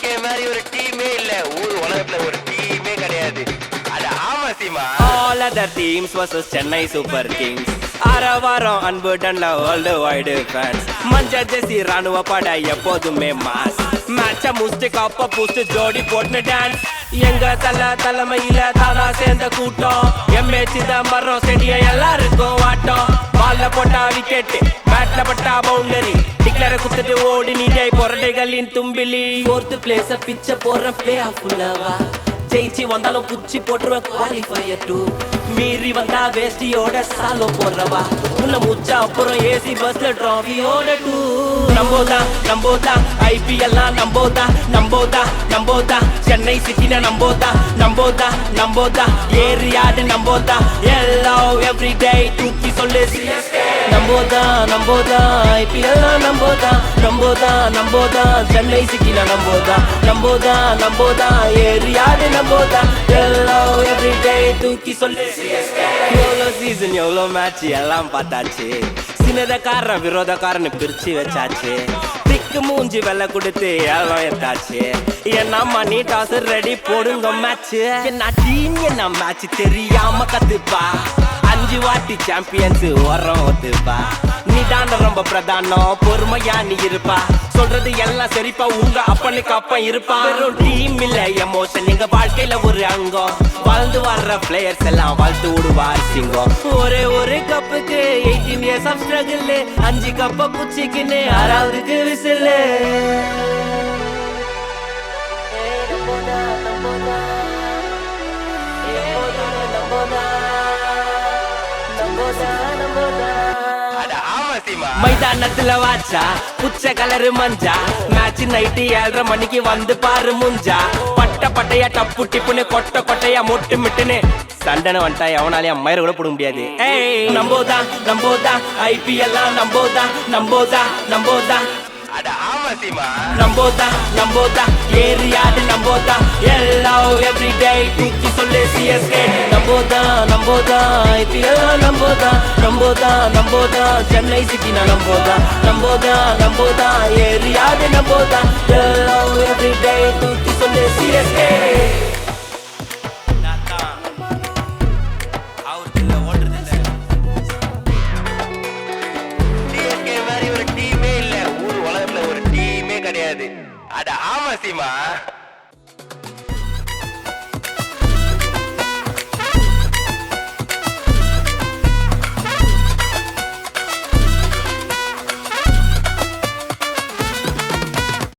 CSK மாதிரி ஒரு டீமே இல்ல ஊர் உலகத்துல ஒரு டீமே கிடையாது. அது ஆமா சீமா. All other teams versus Chennai Super Kings. அரவாரம் அன்புடன்ல வேர்ல்டு வைடு ஃபேன்ஸ். மஞ்ச ஜெர்சி ராணுவ பட எப்போதுமே மாஸ். மேட்ச முஸ்டி கப்ப பூஸ்ட் ஜோடி போட்டு டான்ஸ். எங்க தலைமையில தானா சேர்ந்த கூட்டம். எம்ஏ சிதம்பரம் செடிய எல்லாருக்கும் வாட்டம். பால்ல போட்டா விக்கெட், பேட்ல பட்டா பவுண்டரி. டிக்ளர குத்துட்டு ஓடி நீடை பொரடைகளின் தும்பிலி. 4th பிளேஸ பிச்ச போற பிளே ஆஃப் உள்ளவா. ஜெயிச்சு வந்தாலும் புச்சி போட்டுருவேன் குவாலிஃபயர் டூ. மீறி வந்தா வேஸ்டியோட சாலோ போடுறவா. உள்ள முச்சா அப்புறம் ஏசி பஸ்ல டிராஃபியோட டூ. நம்போதா ஐபிஎல்லாம் நம்போதா சென்னை சிட்டின நம்போதா ஏரியாடு நம்போதா எல்லா எவ்ரிடே தூக்கி சொல்லு சிஎஸ்கே. நம்போதா ஐபிஎல்லாம் நம்போதா சென்னை சிட்டின நம்போதா ஏரியாடு நம்போதா எல்லா எவ்ரிடே தூக்கி சொல்லு சிஎஸ்கே. எவ்வளோ சீசன் எவ்வளோ மேட்ச் எல்லாம் பார்த்தாச்சு. சின்னதக்காரன் விரோதக்காரன்னு பிரிச்சு வச்சாச்சு. திக்கு மூஞ்சி வெள்ள கொடுத்து எல்லாம் எத்தாச்சு. என்ன மணி டாஸ் ரெடி போடுங்க மேட்ச். என்ன டீம் என்ன மேட்ச் தெரியாம கத்துப்பா. 5 வாட்டி சாம்பியன்ஸ் வரோம் ஒத்துப்பா. நீதான ரொம்ப பிரதானம் பொறுமையா நீ இருப்பா. சொல்றது எல்லாம் சரிப்பா உங்க அப்பனுக்கு அப்பன் இருப்பா. வெறும் டீம் இல்ல எமோஷன் எங்க வாழ்க்கையில ஒரு அங்கம். வாழ்ந்து வர்ற பிளேயர்ஸ் எல்லாம் வாழ்த்து விடுவார் சிங்கம். ஒரு கப்புக்கு 18 years of struggle. 5 கப்ப குச்சிக்குன்னு 6வதுக்கு விசில். அது ஆமா சீமா. மைதானத்துல வாச்சா புச்ச கலரு மஞ்சா. மேட்ச் நைட்டு 7:30 மணிக்கு வந்து பாரு முஞ்சா. பட்டையா டப்பு டிப்புன்னு கொட்டையா மொட்டு மிட்டுன்னு சண்டனை வந்துட்டா எவனாலையும் மயிர கூட போட முடியாது. நம்போதா ஐபிஎல்லாம் நம்போதா அது ஆமா சீமா. நம்போதா ஏரியாடு நம்போதா எல்லா எவ்ரிடே தூக்கி சொல்லு சிஎஸ்கே. நம்போதா ஐபிஎல்லாம் நம்போதா சென்னை சிட்டி நம்போதா ஏரியாடு நம்போதா எல்லா எவ்ரிடே தூக்கி சொல்லு சிஎஸ்கே. சிஎஸ்கே மாதிரி ஒரு டீமே இல்ல ஊர் உலகத்துல ஒரு டீமே கிடையாது. அது ஆமா சீமா.